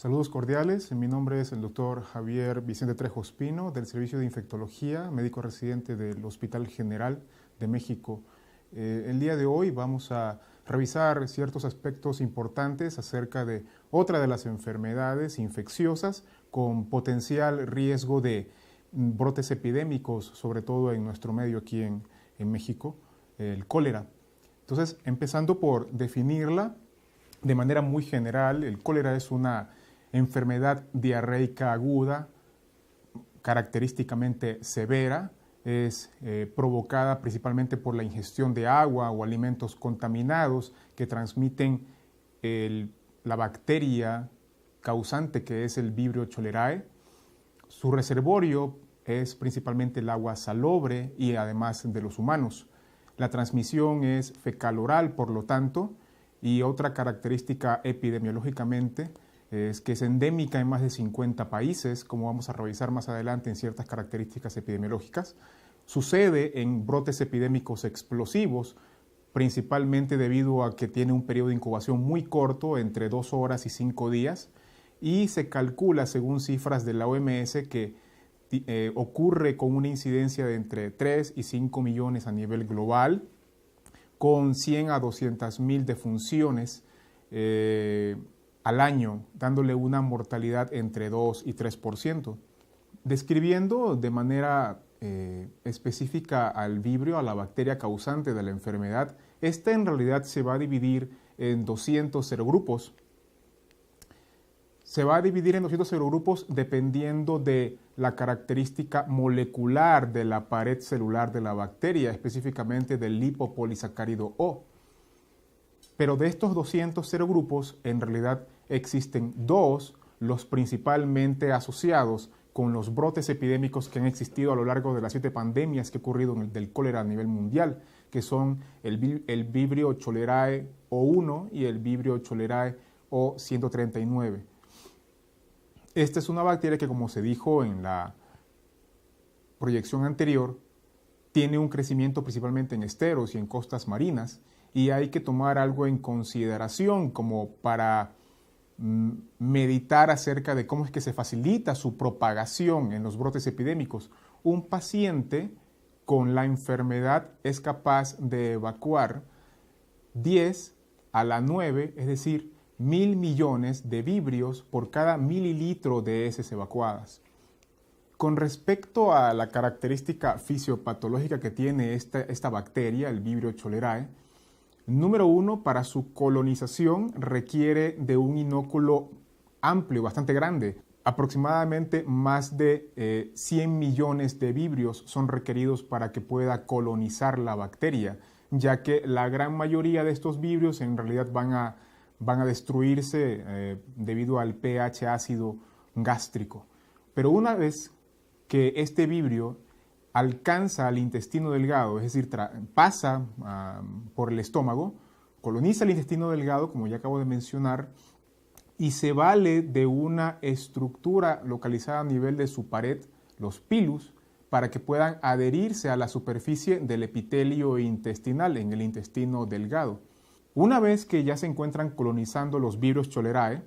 Saludos cordiales, mi nombre es el doctor Javier Vicente Trejo Espino del Servicio de Infectología, médico residente del Hospital General de México. El día de hoy vamos a revisar ciertos aspectos importantes acerca de otra de las enfermedades infecciosas con potencial riesgo de brotes epidémicos, sobre todo en nuestro medio aquí en México, el cólera. Entonces, empezando por definirla de manera muy general, el cólera es una enfermedad diarreica aguda, característicamente severa, es provocada principalmente por la ingestión de agua o alimentos contaminados que transmiten la bacteria causante que es el Vibrio cholerae. Su reservorio es principalmente el agua salobre y además de los humanos. La transmisión es fecal-oral, por lo tanto, y otra característica epidemiológicamente es que es endémica en más de 50 países, como vamos a revisar más adelante en ciertas características epidemiológicas. Sucede en brotes epidémicos explosivos, principalmente debido a que tiene un periodo de incubación muy corto, entre 2 horas y 5 días, y se calcula, según cifras de la OMS, que ocurre con una incidencia de entre 3 y 5 millones a nivel global, con 100 a 200 mil defunciones al año, dándole una mortalidad entre 2 y 3%. Describiendo de manera específica al vibrio, a la bacteria causante de la enfermedad, esta en realidad se va a dividir en 200 serogrupos. Se va a dividir en 200 serogrupos dependiendo de la característica molecular de la pared celular de la bacteria, específicamente del lipopolisacárido O. Pero de estos 200 serogrupos, en realidad existen dos, los principalmente asociados con los brotes epidémicos que han existido a lo largo de las 7 pandemias que ha ocurrido del cólera a nivel mundial, que son el Vibrio cholerae O1 y el Vibrio cholerae O139. Esta es una bacteria que, como se dijo en la proyección anterior, tiene un crecimiento principalmente en esteros y en costas marinas, y hay que tomar algo en consideración como para meditar acerca de cómo es que se facilita su propagación en los brotes epidémicos. Un paciente con la enfermedad es capaz de evacuar 10 a la 9, es decir, 1.000 millones de vibrios por cada mililitro de heces evacuadas. Con respecto a la característica fisiopatológica que tiene esta bacteria, el Vibrio cholerae, número 1, para su colonización requiere de un inóculo amplio, bastante grande. Aproximadamente más de 100 millones de vibrios son requeridos para que pueda colonizar la bacteria, ya que la gran mayoría de estos vibrios en realidad van a destruirse debido al pH ácido gástrico. Pero una vez que este vibrio alcanza al intestino delgado, es decir, pasa por el estómago, coloniza el intestino delgado, como ya acabo de mencionar, y se vale de una estructura localizada a nivel de su pared, los pilus, para que puedan adherirse a la superficie del epitelio intestinal en el intestino delgado. Una vez que ya se encuentran colonizando los Vibrios cholerae,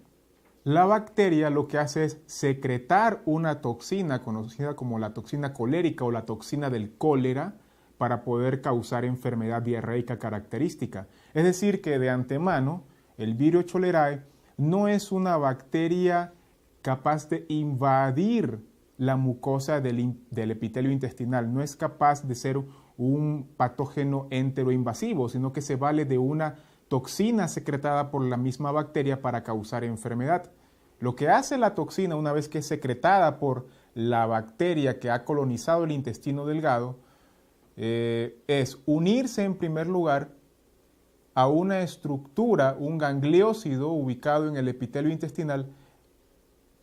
la bacteria lo que hace es secretar una toxina conocida como la toxina colérica o la toxina del cólera para poder causar enfermedad diarreica característica. Es decir, que de antemano el Vibrio cholerae no es una bacteria capaz de invadir la mucosa del epitelio intestinal, no es capaz de ser un patógeno enteroinvasivo, sino que se vale de una toxina secretada por la misma bacteria para causar enfermedad. Lo que hace la toxina una vez que es secretada por la bacteria que ha colonizado el intestino delgado es unirse en primer lugar a una estructura, un gangliósido ubicado en el epitelio intestinal,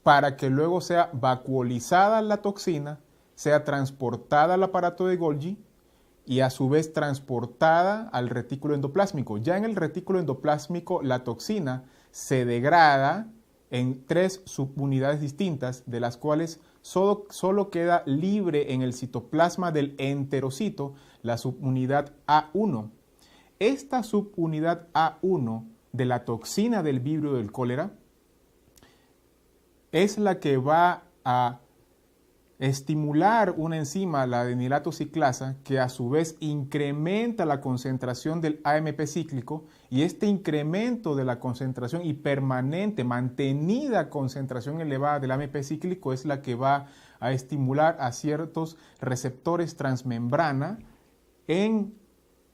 para que luego sea vacuolizada la toxina, sea transportada al aparato de Golgi y a su vez transportada al retículo endoplásmico. Ya en el retículo endoplásmico la toxina se degrada en 3 subunidades distintas, de las cuales solo queda libre en el citoplasma del enterocito la subunidad A1. Esta subunidad A1 de la toxina del vibrio del cólera es la que va a estimular una enzima, la adenilato ciclasa, que a su vez incrementa la concentración del AMP cíclico, y este incremento de la concentración y permanente, mantenida concentración elevada del AMP cíclico es la que va a estimular a ciertos receptores transmembrana en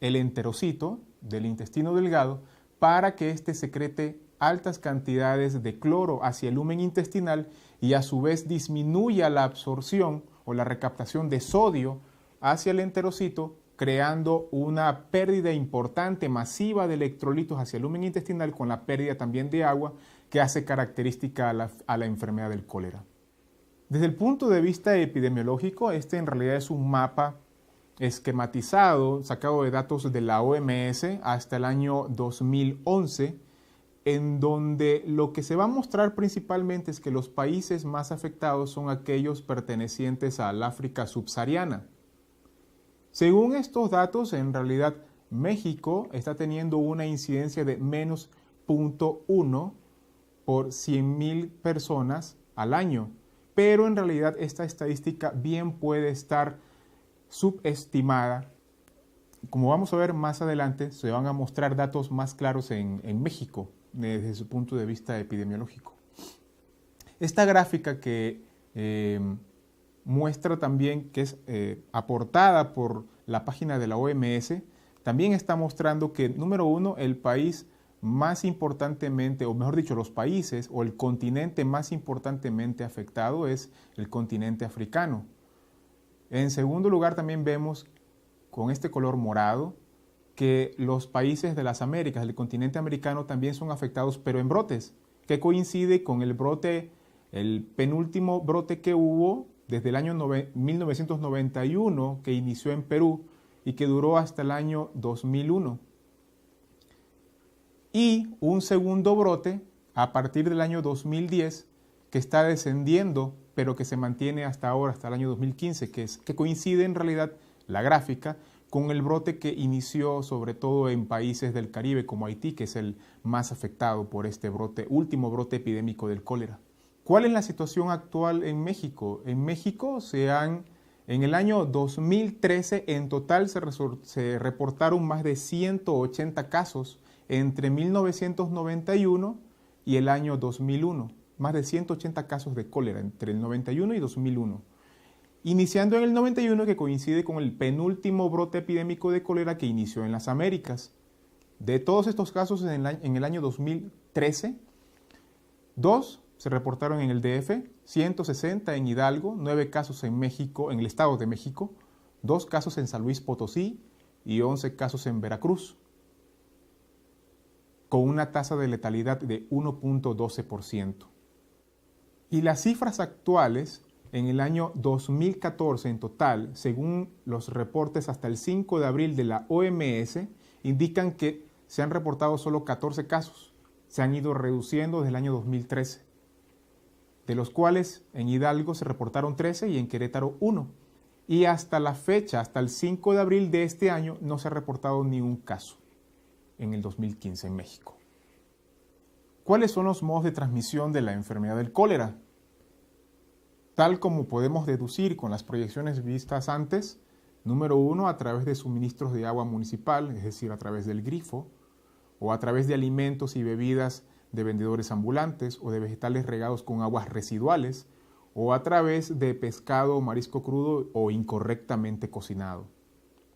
el enterocito del intestino delgado para que éste secrete altas cantidades de cloro hacia el lumen intestinal y a su vez disminuya la absorción o la recaptación de sodio hacia el enterocito, creando una pérdida importante, masiva de electrolitos hacia el lumen intestinal, con la pérdida también de agua que hace característica a la enfermedad del cólera. Desde el punto de vista epidemiológico, este en realidad es un mapa esquematizado, sacado de datos de la OMS hasta el año 2011, en donde lo que se va a mostrar principalmente es que los países más afectados son aquellos pertenecientes al África subsahariana. Según estos datos, en realidad México está teniendo una incidencia de menos 0.1 por 100.000 personas al año, pero en realidad esta estadística bien puede estar subestimada. Como vamos a ver más adelante, se van a mostrar datos más claros en México desde su punto de vista epidemiológico. Esta gráfica que muestra también que es aportada por la página de la OMS, también está mostrando que, número uno, el país más importantemente, o mejor dicho, los países o el continente más importantemente afectado es el continente africano. En segundo lugar, también vemos con este color morado que los países de las Américas, del continente americano, también son afectados, pero en brotes, que coincide con el brote, el penúltimo brote que hubo desde el año 1991, que inició en Perú y que duró hasta el año 2001. Y un segundo brote a partir del año 2010, que está descendiendo, pero que se mantiene hasta ahora, hasta el año 2015, que coincide en realidad la gráfica con el brote que inició sobre todo en países del Caribe como Haití, que es el más afectado por este brote, último brote epidémico del cólera. ¿Cuál es la situación actual en México? En México en el año 2013 en total se reportaron más de 180 casos entre 1991 y el año 2001. Más de 180 casos de cólera entre el 91 y 2001. Iniciando en el 91, que coincide con el penúltimo brote epidémico de cólera que inició en las Américas. De todos estos casos en el año 2013, 2 se reportaron en el DF, 160 en Hidalgo, 9 casos en México, en el Estado de México, 2 casos en San Luis Potosí y 11 casos en Veracruz, con una tasa de letalidad de 1.12%. Y las cifras actuales en el año 2014 en total, según los reportes hasta el 5 de abril de la OMS, indican que se han reportado solo 14 casos. Se han ido reduciendo desde el año 2013, de los cuales en Hidalgo se reportaron 13 y en Querétaro 1. Y hasta la fecha, hasta el 5 de abril de este año, no se ha reportado ni un caso en el 2015 en México. ¿Cuáles son los modos de transmisión de la enfermedad del cólera? Tal como podemos deducir con las proyecciones vistas antes, número 1, a través de suministros de agua municipal, es decir, a través del grifo, o a través de alimentos y bebidas de vendedores ambulantes o de vegetales regados con aguas residuales, o a través de pescado o marisco crudo o incorrectamente cocinado.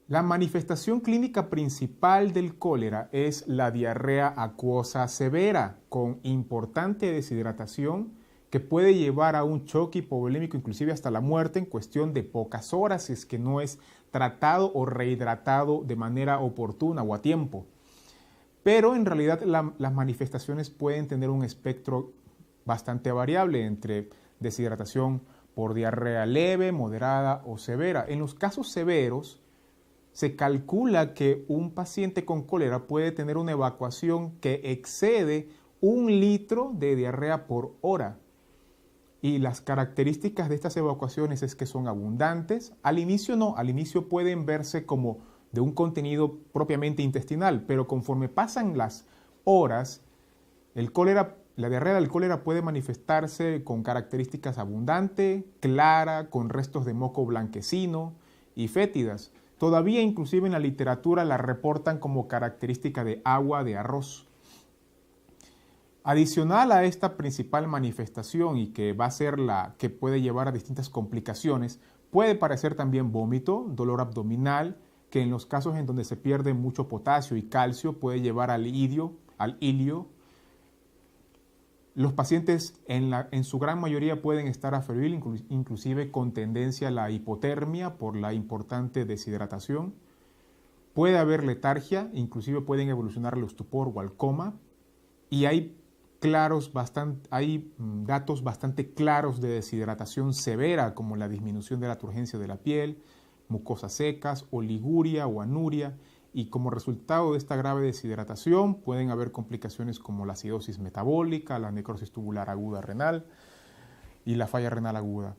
La manifestación clínica principal del cólera es la diarrea acuosa severa, con importante deshidratación, que puede llevar a un choque hipovolémico, inclusive hasta la muerte en cuestión de pocas horas, si es que no es tratado o rehidratado de manera oportuna o a tiempo. Pero en realidad las manifestaciones pueden tener un espectro bastante variable entre deshidratación por diarrea leve, moderada o severa. En los casos severos, se calcula que un paciente con cólera puede tener una evacuación que excede 1 litro de diarrea por hora. Y las características de estas evacuaciones es que son abundantes. Al inicio no, al inicio pueden verse como de un contenido propiamente intestinal, pero conforme pasan las horas, el cólera La diarrea del cólera puede manifestarse con características abundante, clara, con restos de moco blanquecino y fétidas. Todavía inclusive en la literatura la reportan como característica de agua de arroz. Adicional a esta principal manifestación y que va a ser la que puede llevar a distintas complicaciones, puede parecer también vómito, dolor abdominal, que en los casos en donde se pierde mucho potasio y calcio puede llevar al ilio. Los pacientes en su gran mayoría pueden estar a febril, inclusive con tendencia a la hipotermia por la importante deshidratación. Puede haber letargia, inclusive pueden evolucionar al estupor o al coma. Y hay datos bastante claros de deshidratación severa, como la disminución de la turgencia de la piel, mucosas secas, oliguria o anuria, y como resultado de esta grave deshidratación pueden haber complicaciones como la acidosis metabólica, la necrosis tubular aguda renal y la falla renal aguda.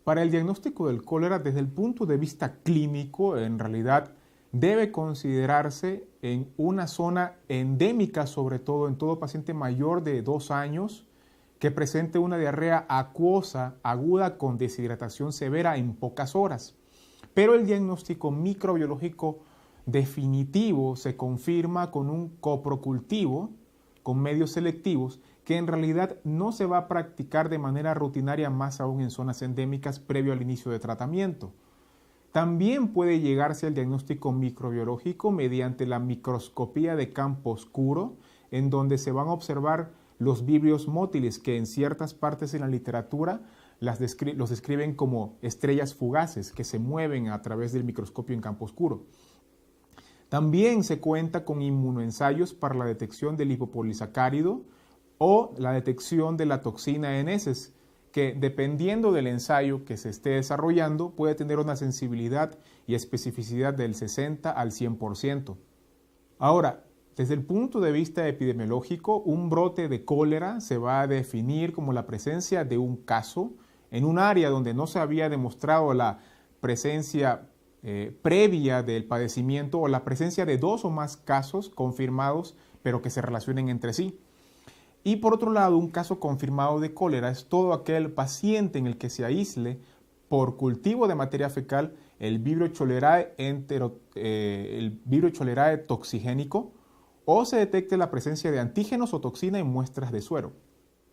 Para el diagnóstico del cólera, desde el punto de vista clínico, en realidad debe considerarse en una zona endémica, sobre todo en todo paciente mayor de 2 años que presente una diarrea acuosa aguda con deshidratación severa en pocas horas. Pero el diagnóstico microbiológico definitivo se confirma con un coprocultivo con medios selectivos que en realidad no se va a practicar de manera rutinaria, más aún en zonas endémicas previo al inicio de tratamiento. También puede llegarse al diagnóstico microbiológico mediante la microscopía de campo oscuro, en donde se van a observar los vibrios mótiles, que en ciertas partes en la literatura los describen como estrellas fugaces que se mueven a través del microscopio en campo oscuro. También se cuenta con inmunoensayos para la detección del lipopolisacárido o la detección de la toxina en heces, que dependiendo del ensayo que se esté desarrollando puede tener una sensibilidad y especificidad del 60 al 100%. Ahora, desde el punto de vista epidemiológico, un brote de cólera se va a definir como la presencia de un caso en un área donde no se había demostrado la presencia previa del padecimiento o la presencia de 2 o más casos confirmados pero que se relacionen entre sí. Y por otro lado, un caso confirmado de cólera es todo aquel paciente en el que se aísle por cultivo de materia fecal el Vibrio cholerae toxigénico o se detecte la presencia de antígenos o toxina en muestras de suero.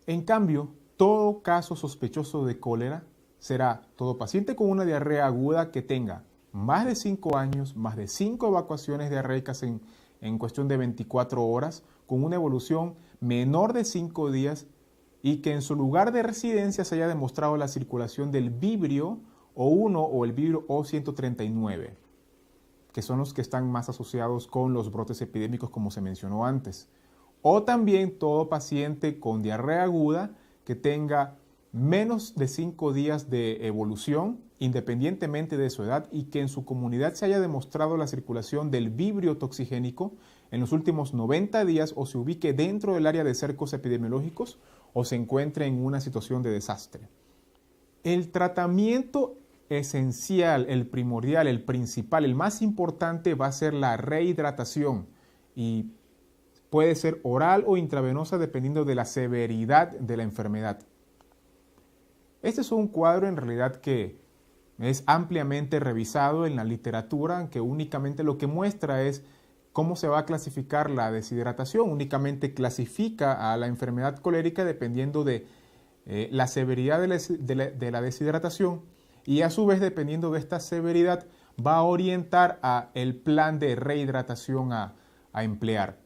En cambio, todo caso sospechoso de cólera será todo paciente con una diarrea aguda que tenga más de 5 años, más de 5 evacuaciones diarreicas en cuestión de 24 horas, con una evolución menor de 5 días y que en su lugar de residencia se haya demostrado la circulación del Vibrio O1 o el Vibrio O139, que son los que están más asociados con los brotes epidémicos como se mencionó antes. O también todo paciente con diarrea aguda que tenga menos de 5 días de evolución, independientemente de su edad, y que en su comunidad se haya demostrado la circulación del Vibrio toxigénico en los últimos 90 días o se ubique dentro del área de cercos epidemiológicos o se encuentre en una situación de desastre. El tratamiento esencial, el primordial, el principal, el más importante va a ser la rehidratación y puede ser oral o intravenosa dependiendo de la severidad de la enfermedad. Este es un cuadro en realidad que es ampliamente revisado en la literatura, que únicamente lo que muestra es cómo se va a clasificar la deshidratación. Únicamente clasifica a la enfermedad colérica dependiendo de la severidad de la deshidratación y a su vez dependiendo de esta severidad va a orientar a el plan de rehidratación a emplear.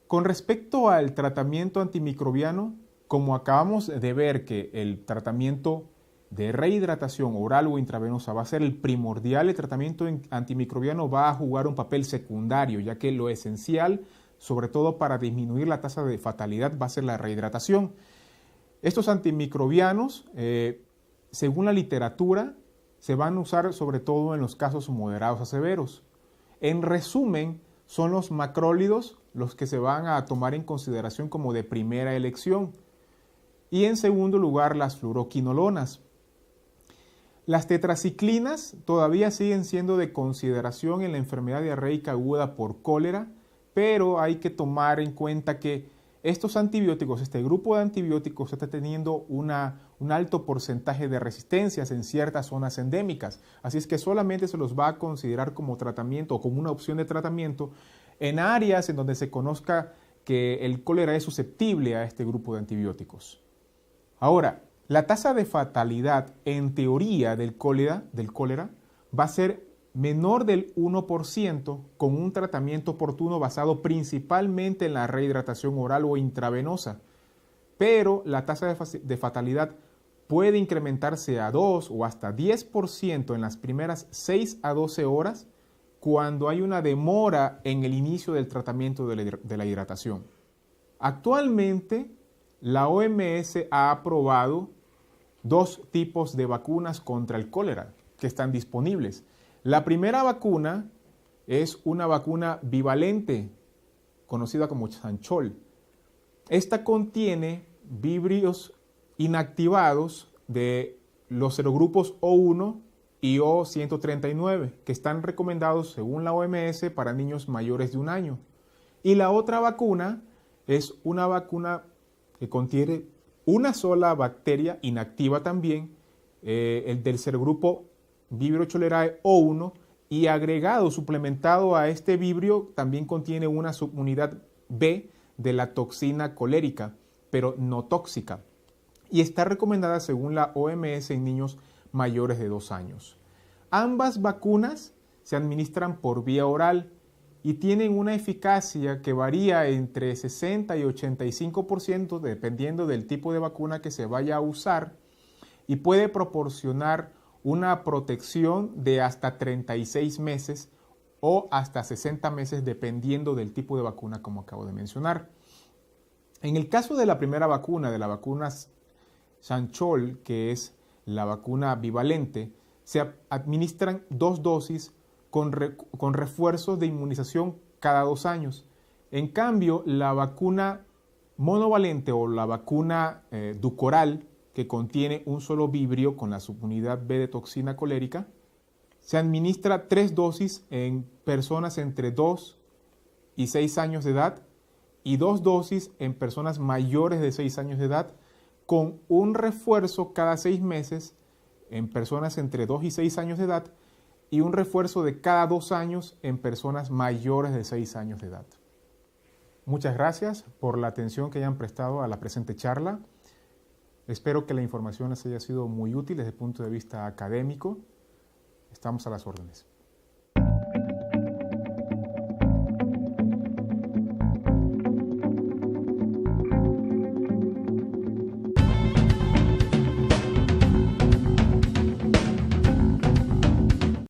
Con respecto al tratamiento antimicrobiano, como acabamos de ver que el tratamiento de rehidratación oral o intravenosa va a ser el primordial, el tratamiento antimicrobiano va a jugar un papel secundario, ya que lo esencial, sobre todo para disminuir la tasa de fatalidad, va a ser la rehidratación. Estos antimicrobianos, según la literatura, se van a usar sobre todo en los casos moderados a severos. En resumen, son los macrólidos los que se van a tomar en consideración como de primera elección. Y en segundo lugar, las fluoroquinolonas. Las tetraciclinas todavía siguen siendo de consideración en la enfermedad diarreica aguda por cólera, pero hay que tomar en cuenta que estos antibióticos, este grupo de antibióticos está teniendo un alto porcentaje de resistencias en ciertas zonas endémicas. Así es que solamente se los va a considerar como tratamiento o como una opción de tratamiento en áreas en donde se conozca que el cólera es susceptible a este grupo de antibióticos. Ahora, la tasa de fatalidad en teoría del cólera va a ser menor del 1% con un tratamiento oportuno basado principalmente en la rehidratación oral o intravenosa. Pero la tasa de fatalidad puede incrementarse a 2 o hasta 10% en las primeras 6 a 12 horas cuando hay una demora en el inicio del tratamiento de la hidratación. Actualmente, la OMS ha aprobado 2 tipos de vacunas contra el cólera que están disponibles. La primera vacuna es una vacuna bivalente, conocida como Sanchol. Esta contiene vibrios inactivados de los serogrupos O1 y O139, que están recomendados según la OMS para niños mayores de 1 año. Y la otra vacuna es una vacuna que contiene una sola bacteria inactiva también, el del serogrupo Vibrio cholerae O1, y agregado, suplementado a este vibrio, también contiene una subunidad B de la toxina colérica, pero no tóxica, y está recomendada según la OMS en niños mayores de 2 años. Ambas vacunas se administran por vía oral y tienen una eficacia que varía entre 60 y 85% dependiendo del tipo de vacuna que se vaya a usar, y puede proporcionar una protección de hasta 36 meses o hasta 60 meses dependiendo del tipo de vacuna, como acabo de mencionar. En el caso de la primera vacuna, de la vacuna Sanchol, que es la vacuna bivalente, se administran 2 dosis con refuerzos de inmunización cada 2 años. En cambio, la vacuna monovalente o la vacuna Dukoral, que contiene un solo vibrio con la subunidad B de toxina colérica, se administra 3 dosis en personas entre 2 y 6 años de edad y 2 dosis en personas mayores de 6 años de edad, con un refuerzo cada 6 meses en personas entre 2 y 6 años de edad y un refuerzo de cada 2 años en personas mayores de 6 años de edad. Muchas gracias por la atención que hayan prestado a la presente charla. Espero que la información les haya sido muy útil desde el punto de vista académico. Estamos a las órdenes.